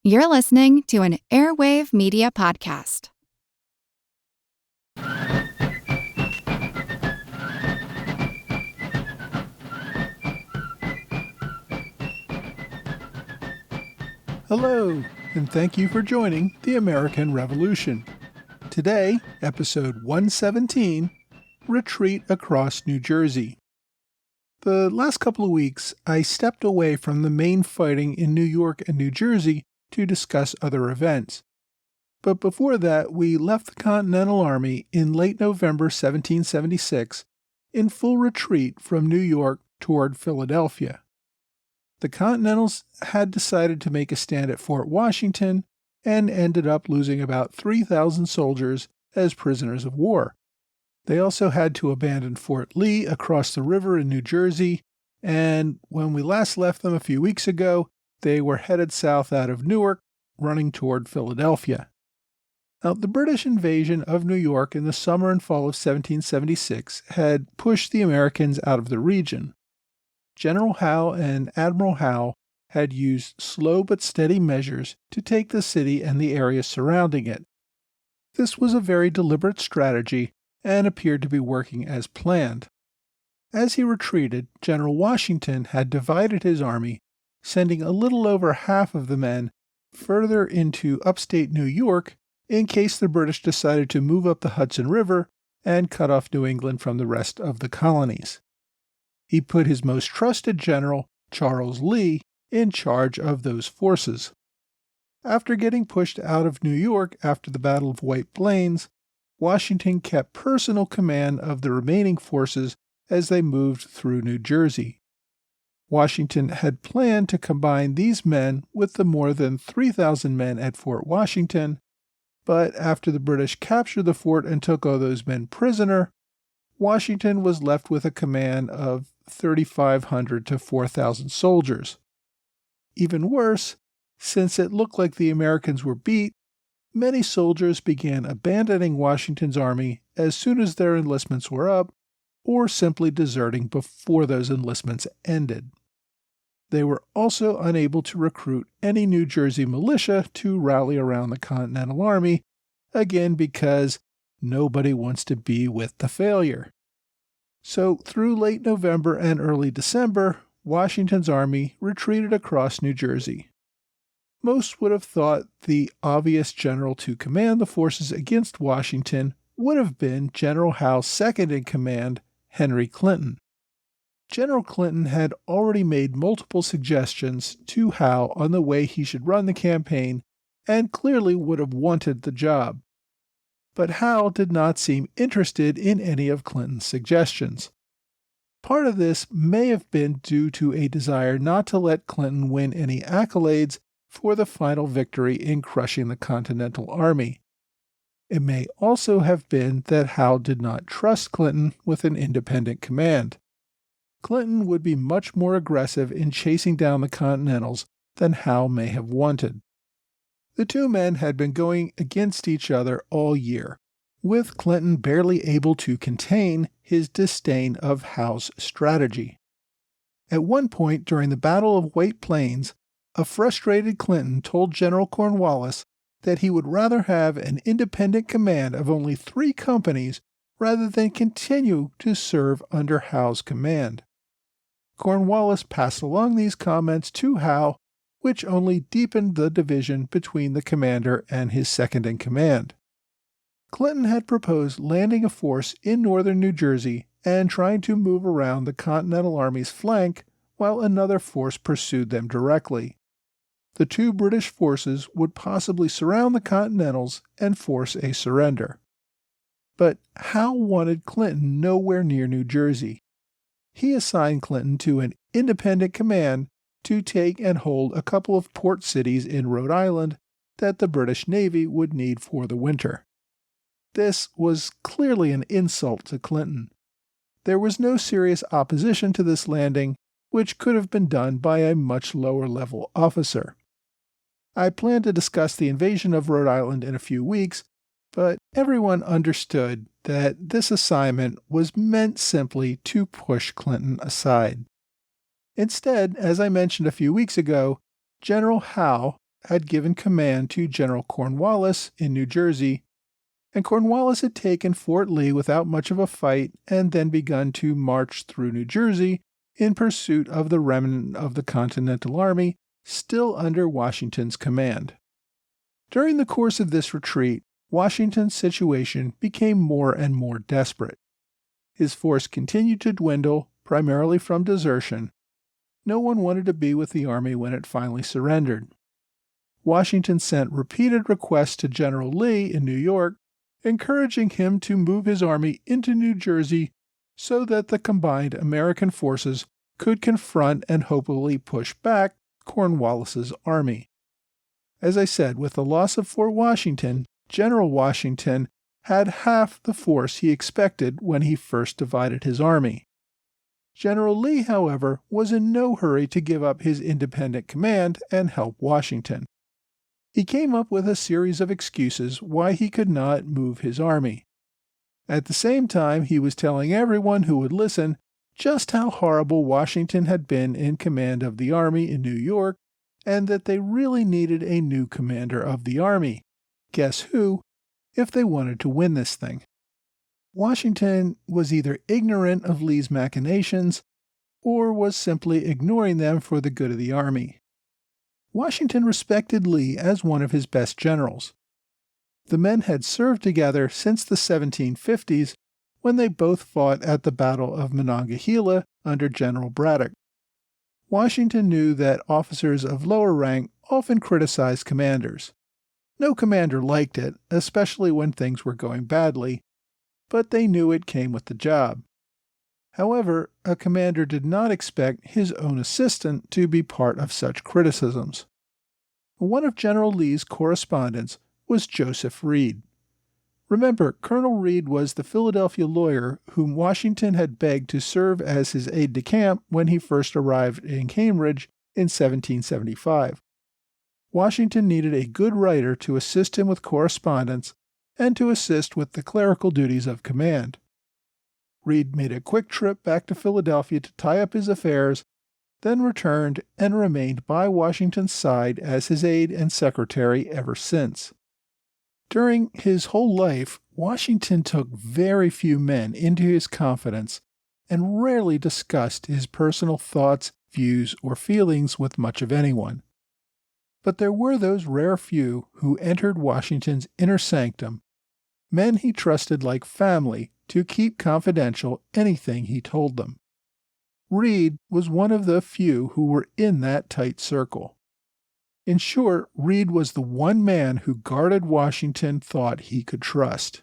You're listening to an Airwave Media Podcast. Hello, and thank you for joining the American Revolution. Today, episode 117, Retreat Across New Jersey. The last couple of weeks, I stepped away from the main fighting in New York and New Jersey to discuss other events. But before that, we left the Continental Army in late November 1776 in full retreat from New York toward Philadelphia. The Continentals had decided to make a stand at Fort Washington and ended up losing about 3,000 soldiers as prisoners of war. They also had to abandon Fort Lee across the river in New Jersey, and when we last left them a few weeks ago, they were headed south out of Newark, running toward Philadelphia. Now, the British invasion of New York in the summer and fall of 1776 had pushed the Americans out of the region. General Howe and Admiral Howe had used slow but steady measures to take the city and the area surrounding it. This was a very deliberate strategy and appeared to be working as planned. As he retreated, General Washington had divided his army, sending a little over half of the men further into upstate New York in case the British decided to move up the Hudson River and cut off New England from the rest of the colonies. He put his most trusted general, Charles Lee, in charge of those forces. After getting pushed out of New York after the Battle of White Plains, Washington kept personal command of the remaining forces as they moved through New Jersey. Washington had planned to combine these men with the more than 3,000 men at Fort Washington, but after the British captured the fort and took all those men prisoner, Washington was left with a command of 3,500 to 4,000 soldiers. Even worse, since it looked like the Americans were beat, many soldiers began abandoning Washington's army as soon as their enlistments were up, or simply deserting before those enlistments ended. They were also unable to recruit any New Jersey militia to rally around the Continental Army, again because nobody wants to be with the failure. So through late November and early December, Washington's army retreated across New Jersey. Most would have thought the obvious general to command the forces against Washington would have been General Howe's second-in-command, Henry Clinton. General Clinton had already made multiple suggestions to Howe on the way he should run the campaign and clearly would have wanted the job. But Howe did not seem interested in any of Clinton's suggestions. Part of this may have been due to a desire not to let Clinton win any accolades for the final victory in crushing the Continental Army. It may also have been that Howe did not trust Clinton with an independent command. Clinton would be much more aggressive in chasing down the Continentals than Howe may have wanted. The two men had been going against each other all year, with Clinton barely able to contain his disdain of Howe's strategy. At one point during the Battle of White Plains, a frustrated Clinton told General Cornwallis that he would rather have an independent command of only 3 companies rather than continue to serve under Howe's command. Cornwallis passed along these comments to Howe, which only deepened the division between the commander and his second-in-command. Clinton had proposed landing a force in northern New Jersey and trying to move around the Continental Army's flank while another force pursued them directly. The two British forces would possibly surround the Continentals and force a surrender. But Howe wanted Clinton nowhere near New Jersey. He assigned Clinton to an independent command to take and hold a couple of port cities in Rhode Island that the British Navy would need for the winter. This was clearly an insult to Clinton. There was no serious opposition to this landing, which could have been done by a much lower-level officer. I plan to discuss the invasion of Rhode Island in a few weeks, but everyone understood that this assignment was meant simply to push Clinton aside. Instead, as I mentioned a few weeks ago, General Howe, had given command to General Cornwallis in New Jersey, and Cornwallis had taken Fort Lee without much of a fight and then begun to march through New Jersey in pursuit of the remnant of the Continental Army still under Washington's command. During the course of this retreat, Washington's situation became more and more desperate. His force continued to dwindle, primarily from desertion. No one wanted to be with the army when it finally surrendered. Washington sent repeated requests to General Lee in New York, encouraging him to move his army into New Jersey so that the combined American forces could confront and hopefully push back Cornwallis's army. As I said, with the loss of Fort Washington, General Washington had half the force he expected when he first divided his army. General Lee, however, was in no hurry to give up his independent command and help Washington. He came up with a series of excuses why he could not move his army. At the same time, he was telling everyone who would listen just how horrible Washington had been in command of the army in New York, and that they really needed a new commander of the army. Guess who? If they wanted to win this thing. Washington was either ignorant of Lee's machinations or was simply ignoring them for the good of the army. Washington respected Lee as one of his best generals. The men had served together since the 1750s when they both fought at the Battle of Monongahela under General Braddock. Washington knew that officers of lower rank often criticized commanders. No commander liked it, especially when things were going badly, but they knew it came with the job. However, a commander did not expect his own assistant to be part of such criticisms. One of General Lee's correspondents was Joseph Reed. Remember, Colonel Reed was the Philadelphia lawyer whom Washington had begged to serve as his aide-de-camp when he first arrived in Cambridge in 1775. Washington needed a good writer to assist him with correspondence and to assist with the clerical duties of command. Reed made a quick trip back to Philadelphia to tie up his affairs, then returned and remained by Washington's side as his aide and secretary ever since. During his whole life, Washington took very few men into his confidence and rarely discussed his personal thoughts, views, or feelings with much of anyone. But there were those rare few who entered Washington's inner sanctum, men he trusted like family to keep confidential anything he told them. Reed was one of the few who were in that tight circle. In short, Reed was the one man who guarded Washington thought he could trust.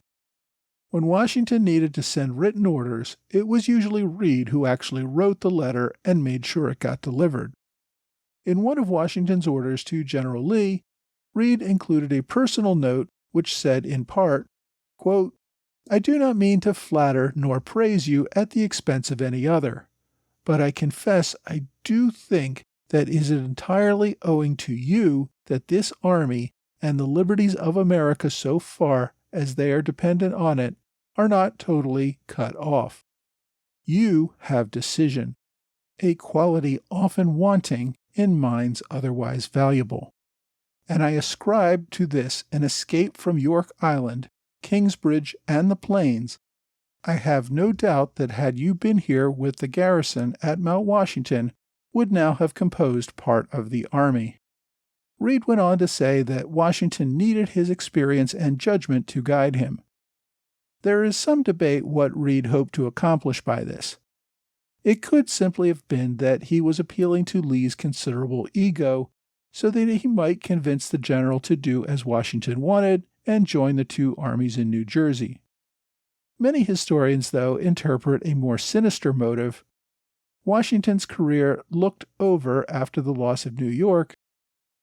When Washington needed to send written orders, it was usually Reed who actually wrote the letter and made sure it got delivered. In one of Washington's orders to General Lee, Reed included a personal note which said in part, quote, "I do not mean to flatter nor praise you at the expense of any other, but I confess I do think that it is entirely owing to you that this army and the liberties of America so far as they are dependent on it are not totally cut off. You have decision, a quality often wanting in minds otherwise valuable. And I ascribe to this an escape from York Island, Kingsbridge, and the Plains. I have no doubt that had you been here with the garrison at Mount Washington, would now have composed part of the army." Reed went on to say that Washington needed his experience and judgment to guide him. There is some debate what Reed hoped to accomplish by this. It could simply have been that he was appealing to Lee's considerable ego so that he might convince the general to do as Washington wanted and join the two armies in New Jersey. Many historians, though, interpret a more sinister motive. Washington's career looked over after the loss of New York,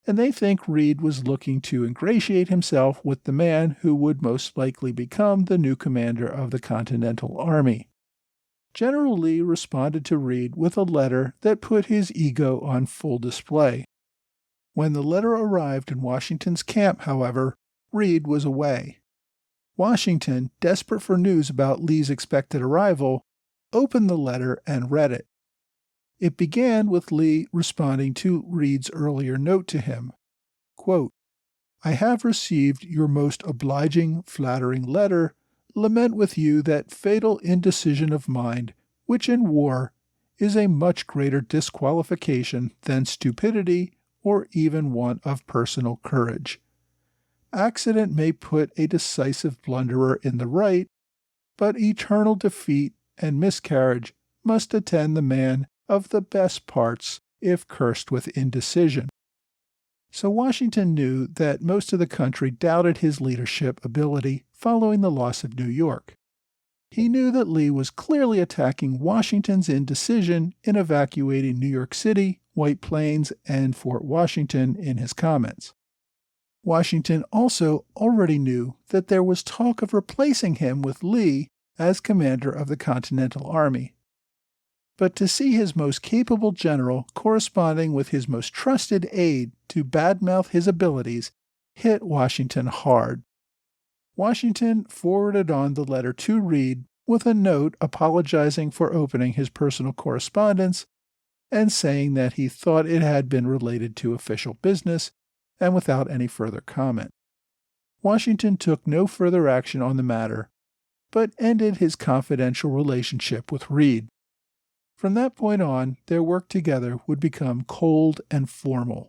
and they think Reed was looking to ingratiate himself with the man who would most likely become the new commander of the Continental Army. General Lee responded to Reed with a letter that put his ego on full display. When the letter arrived in Washington's camp, however, Reed was away. Washington, desperate for news about Lee's expected arrival, opened the letter and read it. It began with Lee responding to Reed's earlier note to him. quote, "I have received your most obliging, flattering letter, lament with you that fatal indecision of mind, which in war is a much greater disqualification than stupidity or even want of personal courage. Accident may put a decisive blunderer in the right, but eternal defeat and miscarriage must attend the man of the best parts if cursed with indecision." So Washington knew that most of the country doubted his leadership ability following the loss of New York. He knew that Lee was clearly attacking Washington's indecision in evacuating New York City, White Plains, and Fort Washington in his comments. Washington also already knew that there was talk of replacing him with Lee as commander of the Continental Army. But to see his most capable general corresponding with his most trusted aide to badmouth his abilities hit Washington hard. Washington forwarded on the letter to Reed with a note apologizing for opening his personal correspondence and saying that he thought it had been related to official business and without any further comment. Washington took no further action on the matter, but ended his confidential relationship with Reed. From that point on, their work together would become cold and formal.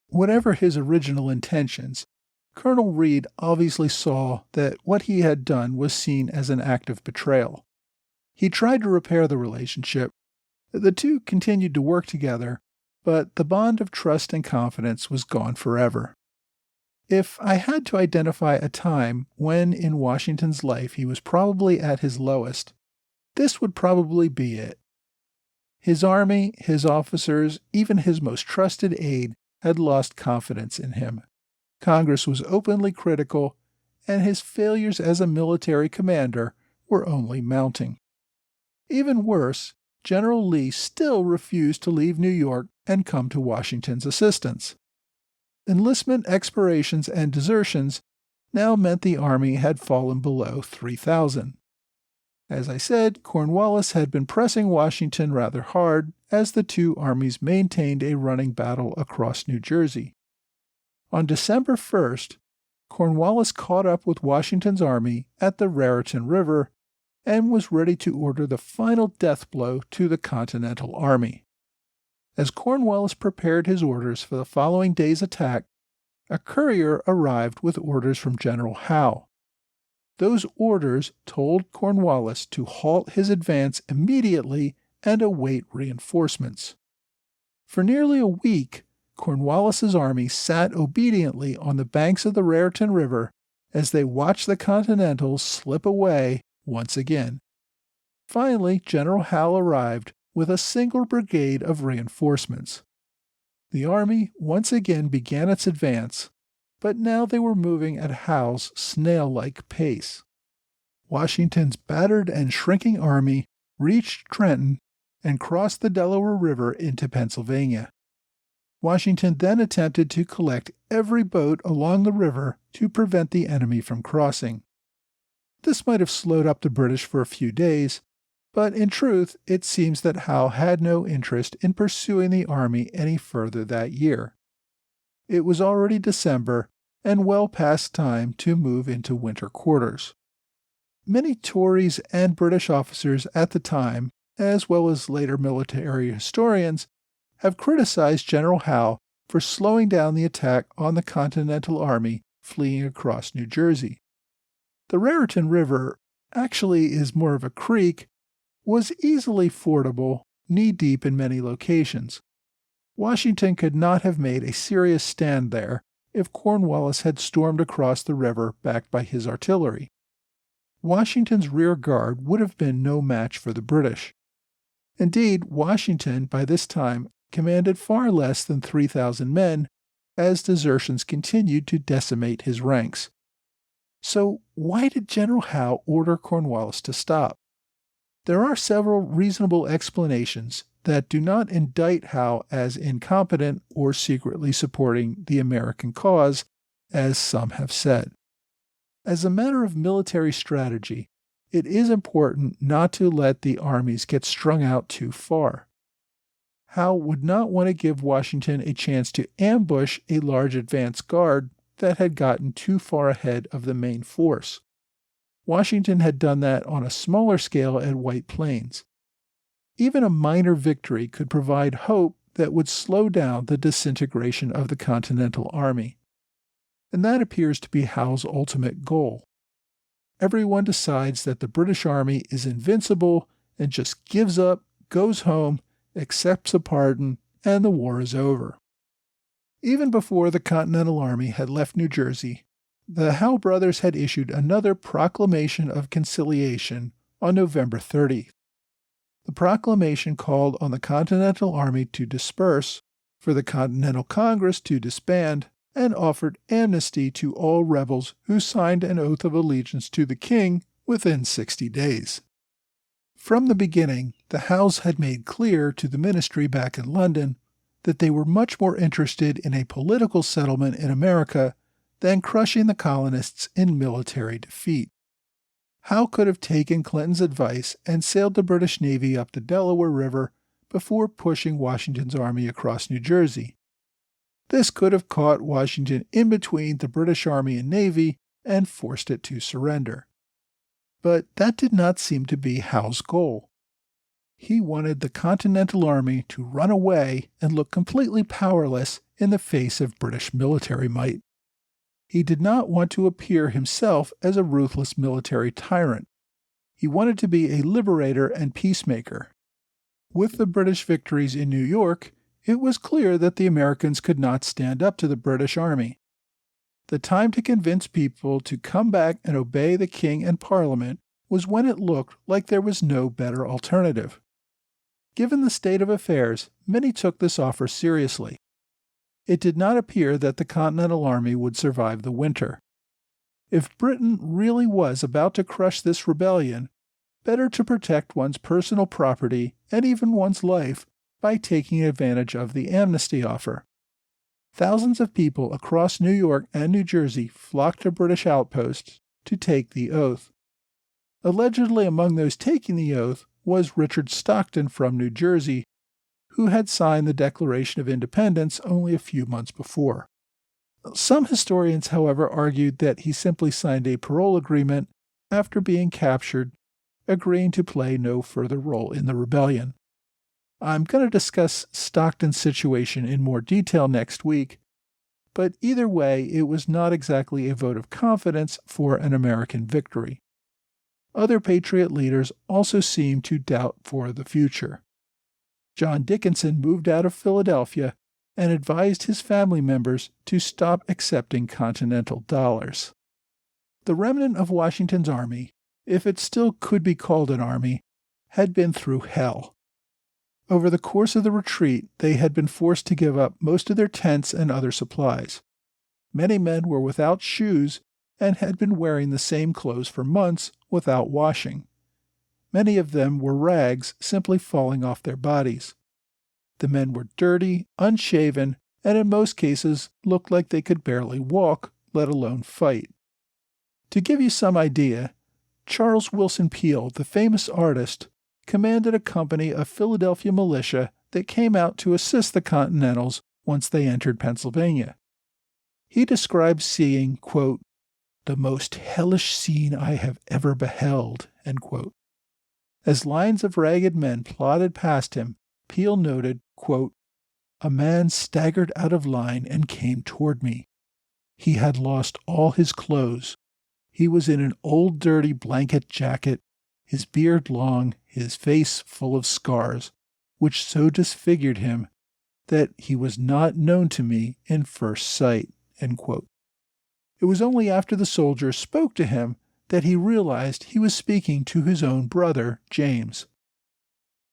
Whatever his original intentions, Colonel Reed obviously saw that what he had done was seen as an act of betrayal. He tried to repair the relationship. The two continued to work together, but the bond of trust and confidence was gone forever. If I had to identify a time when in Washington's life he was probably at his lowest, this would probably be it. His army, his officers, even his most trusted aide had lost confidence in him. Congress was openly critical, and his failures as a military commander were only mounting. Even worse, General Lee still refused to leave New York and come to Washington's assistance. Enlistment expirations and desertions now meant the army had fallen below 3,000. As I said, Cornwallis had been pressing Washington rather hard as the two armies maintained a running battle across New Jersey. On December 1st, Cornwallis caught up with Washington's army at the Raritan River and was ready to order the final death blow to the Continental Army. As Cornwallis prepared his orders for the following day's attack, a courier arrived with orders from General Howe. Those orders told Cornwallis to halt his advance immediately and await reinforcements. For nearly a week, Cornwallis's army sat obediently on the banks of the Raritan River as they watched the Continentals slip away once again. Finally, General Howe arrived with a single brigade of reinforcements. The army once again began its advance, but now they were moving at Howe's snail-like pace. Washington's battered and shrinking army reached Trenton and crossed the Delaware River into Pennsylvania. Washington then attempted to collect every boat along the river to prevent the enemy from crossing. This might have slowed up the British for a few days, but in truth it seems that Howe had no interest in pursuing the army any further that year. It was already December and well past time to move into winter quarters. Many Tories and British officers at the time, as well as later military historians, have criticized General Howe for slowing down the attack on the Continental Army fleeing across New Jersey. The Raritan River actually is more of a creek, was easily fordable, knee-deep in many locations. Washington could not have made a serious stand there if Cornwallis had stormed across the river backed by his artillery. Washington's rear guard would have been no match for the British. Indeed, Washington, by this time, commanded far less than 3,000 men, as desertions continued to decimate his ranks. So why did General Howe order Cornwallis to stop? There are several reasonable explanations that do not indict Howe as incompetent or secretly supporting the American cause, as some have said. As a matter of military strategy, it is important not to let the armies get strung out too far. Howe would not want to give Washington a chance to ambush a large advance guard that had gotten too far ahead of the main force. Washington had done that on a smaller scale at White Plains. Even a minor victory could provide hope that would slow down the disintegration of the Continental Army. And that appears to be Howe's ultimate goal. Everyone decides that the British Army is invincible and just gives up, goes home, accepts a pardon, and the war is over. Even before the Continental Army had left New Jersey, the Howe brothers had issued another proclamation of conciliation on November 30th. The proclamation called on the Continental Army to disperse, for the Continental Congress to disband, and offered amnesty to all rebels who signed an oath of allegiance to the king within 60 days. From the beginning, the Howes had made clear to the ministry back in London that they were much more interested in a political settlement in America than crushing the colonists in military defeat. Howe could have taken Clinton's advice and sailed the British Navy up the Delaware River before pushing Washington's army across New Jersey. This could have caught Washington in between the British Army and Navy and forced it to surrender. But that did not seem to be Howe's goal. He wanted the Continental Army to run away and look completely powerless in the face of British military might. He did not want to appear himself as a ruthless military tyrant. He wanted to be a liberator and peacemaker. With the British victories in New York, it was clear that the Americans could not stand up to the British Army. The time to convince people to come back and obey the king and Parliament was when it looked like there was no better alternative. Given the state of affairs, many took this offer seriously. It did not appear that the Continental Army would survive the winter. If Britain really was about to crush this rebellion, better to protect one's personal property and even one's life by taking advantage of the amnesty offer. Thousands of people across New York and New Jersey flocked to British outposts to take the oath. Allegedly among those taking the oath was Richard Stockton from New Jersey, who had signed the Declaration of Independence only a few months before. Some historians, however, argued that he simply signed a parole agreement after being captured, agreeing to play no further role in the rebellion. I'm going to discuss Stockton's situation in more detail next week, but either way, it was not exactly a vote of confidence for an American victory. Other Patriot leaders also seemed to doubt for the future. John Dickinson moved out of Philadelphia and advised his family members to stop accepting Continental dollars. The remnant of Washington's army, if it still could be called an army, had been through hell. Over the course of the retreat, they had been forced to give up most of their tents and other supplies. Many men were without shoes and had been wearing the same clothes for months without washing. Many of them were rags simply falling off their bodies. The men were dirty, unshaven, and in most cases looked like they could barely walk, let alone fight. To give you some idea, Charles Wilson Peale, the famous artist, commanded a company of Philadelphia militia that came out to assist the Continentals once they entered Pennsylvania. He described seeing, quote, "the most hellish scene I have ever beheld," end quote. As lines of ragged men plodded past him, Peale noted, quote, "a man staggered out of line and came toward me. He had lost all his clothes. He was in an old dirty blanket jacket, his beard long, his face full of scars, which so disfigured him that he was not known to me in first sight." End quote. It was only after the soldiers spoke to him that he realized he was speaking to his own brother, James.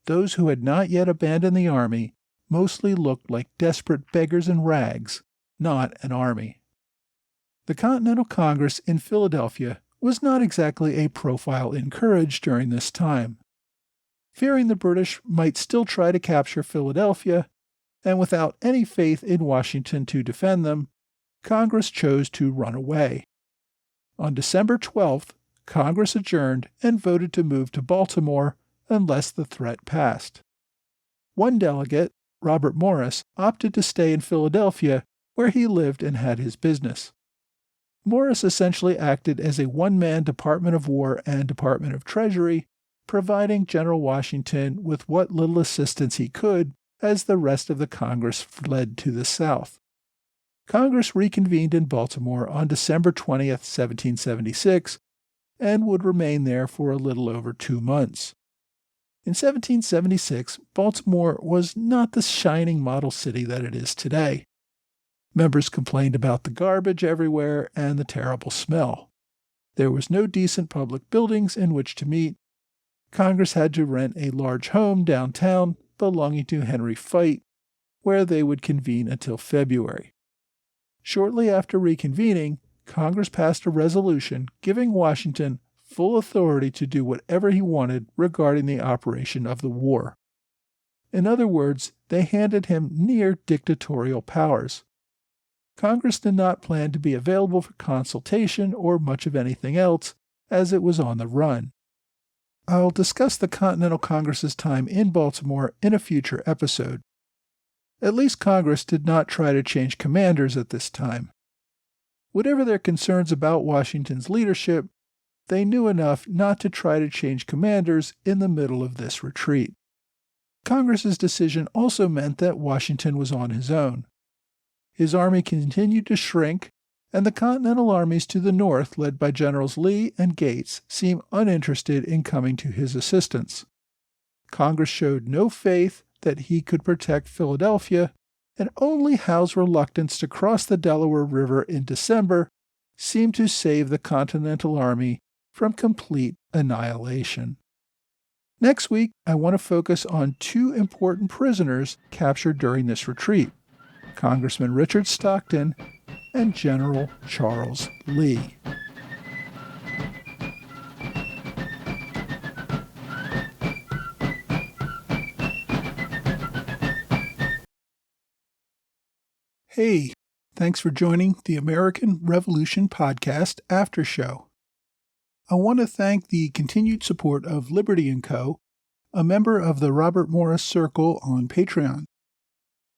Those who had not yet abandoned the army mostly looked like desperate beggars in rags, not an army. The Continental Congress in Philadelphia was not exactly a profile in courage during this time. Fearing the British might still try to capture Philadelphia, and without any faith in Washington to defend them, Congress chose to run away. On December 12th, Congress adjourned and voted to move to Baltimore unless the threat passed. One delegate, Robert Morris, opted to stay in Philadelphia, where he lived and had his business. Morris essentially acted as a one-man Department of War and Department of Treasury, providing General Washington with what little assistance he could as the rest of the Congress fled to the South. Congress reconvened in Baltimore on December 20th, 1776, and would remain there for a little over 2 months. In 1776, Baltimore was not the shining model city that it is today. Members complained about the garbage everywhere and the terrible smell. There was no decent public buildings in which to meet. Congress had to rent a large home downtown belonging to Henry Fite, where they would convene until February. Shortly after reconvening, Congress passed a resolution giving Washington full authority to do whatever he wanted regarding the operation of the war. In other words, they handed him near dictatorial powers. Congress did not plan to be available for consultation or much of anything else, as it was on the run. I'll discuss the Continental Congress's time in Baltimore in a future episode. At least Congress did not try to change commanders at this time. Whatever their concerns about Washington's leadership, they knew enough not to try to change commanders in the middle of this retreat. Congress's decision also meant that Washington was on his own. His army continued to shrink, and the Continental armies to the north, led by Generals Lee and Gates, seemed uninterested in coming to his assistance. Congress showed no faith that he could protect Philadelphia, and only Howe's reluctance to cross the Delaware River in December seemed to save the Continental Army from complete annihilation. Next week, I want to focus on 2 important prisoners captured during this retreat, Congressman Richard Stockton and General Charles Lee. Hey, thanks for joining the American Revolution Podcast After Show. I want to thank the continued support of Liberty & Co., a member of the Robert Morris Circle on Patreon.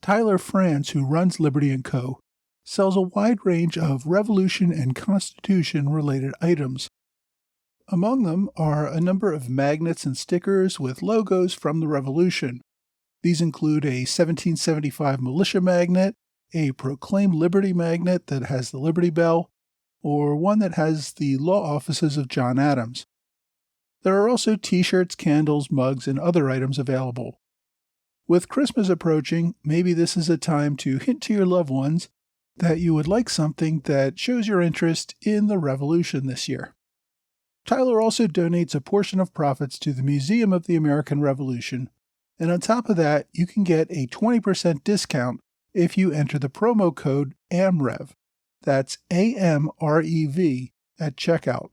Tyler Franz, who runs Liberty & Co., sells a wide range of Revolution and Constitution-related items. Among them are a number of magnets and stickers with logos from the Revolution. These include a 1775 militia magnet, a Proclaim Liberty magnet that has the Liberty Bell, or one that has the law offices of John Adams. There are also t-shirts, candles, mugs, and other items available. With Christmas approaching, maybe this is a time to hint to your loved ones that you would like something that shows your interest in the Revolution this year. Tyler also donates a portion of profits to the Museum of the American Revolution, and on top of that, you can get a 20% discount if you enter the promo code AMREV. That's AMREV at checkout.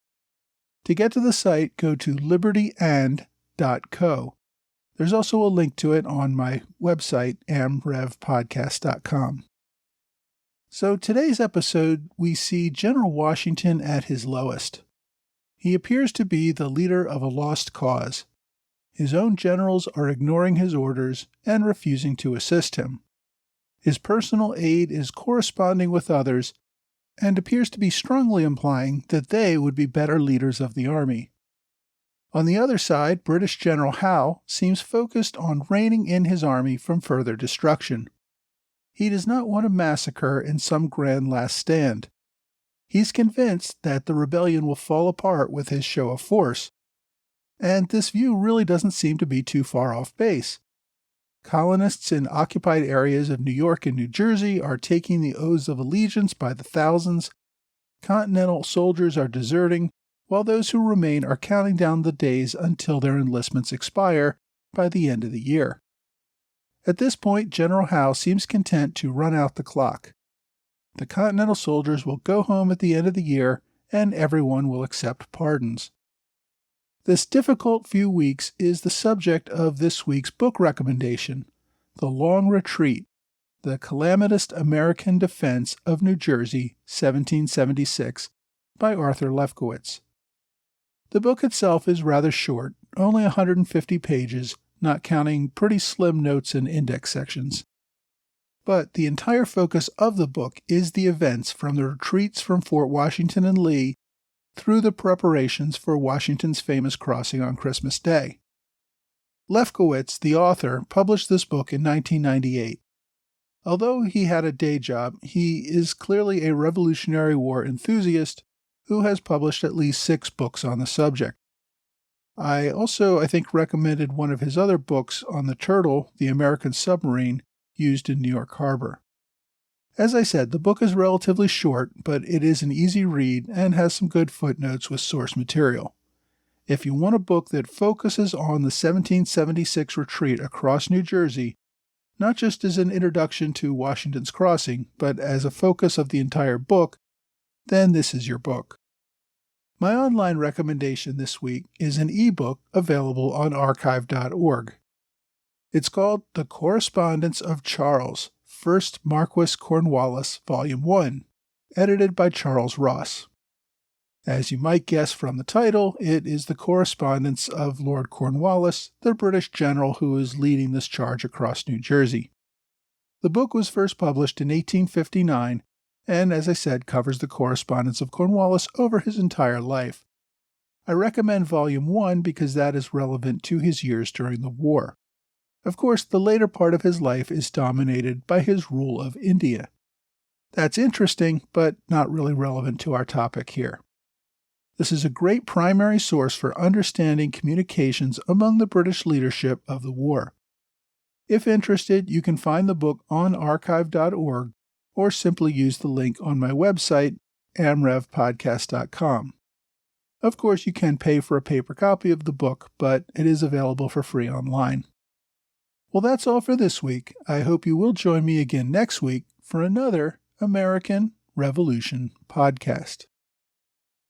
To get to the site, go to libertyand.co. There's also a link to it on my website, amrevpodcast.com. So today's episode, we see General Washington at his lowest. He appears to be the leader of a lost cause. His own generals are ignoring his orders and refusing to assist him. His personal aide is corresponding with others and appears to be strongly implying that they would be better leaders of the army. On the other side, British General Howe seems focused on reining in his army from further destruction. He does not want a massacre in some grand last stand. He's convinced that the rebellion will fall apart with his show of force, and this view really doesn't seem to be too far off base. Colonists in occupied areas of New York and New Jersey are taking the oaths of allegiance by the thousands. Continental soldiers are deserting, while those who remain are counting down the days until their enlistments expire by the end of the year. At this point, General Howe seems content to run out the clock. The Continental soldiers will go home at the end of the year, and everyone will accept pardons. This difficult few weeks is the subject of this week's book recommendation, The Long Retreat, The Calamitous American Defense of New Jersey, 1776, by Arthur Lefkowitz. The book itself is rather short, only 150 pages, not counting pretty slim notes and index sections. But the entire focus of the book is the events from the retreats from Fort Washington and Lee through the preparations for Washington's famous crossing on Christmas Day. Lefkowitz, the author, published this book in 1998. Although he had a day job, he is clearly a Revolutionary War enthusiast who has published at least 6 books on the subject. I think, recommended one of his other books on the turtle, the American submarine, used in New York Harbor. As I said, the book is relatively short, but it is an easy read and has some good footnotes with source material. If you want a book that focuses on the 1776 retreat across New Jersey, not just as an introduction to Washington's crossing, but as a focus of the entire book, then this is your book. My online recommendation this week is an ebook available on archive.org. It's called The Correspondence of Charles, 1st Marquis Cornwallis, Volume 1, edited by Charles Ross. As you might guess from the title, it is the correspondence of Lord Cornwallis, the British general who is leading this charge across New Jersey. The book was first published in 1859, and as I said, covers the correspondence of Cornwallis over his entire life. I recommend Volume 1 because that is relevant to his years during the war. Of course, the later part of his life is dominated by his rule of India. That's interesting, but not really relevant to our topic here. This is a great primary source for understanding communications among the British leadership of the war. If interested, you can find the book on archive.org or simply use the link on my website, amrevpodcast.com. Of course, you can pay for a paper copy of the book, but it is available for free online. Well, that's all for this week. I hope you will join me again next week for another American Revolution podcast.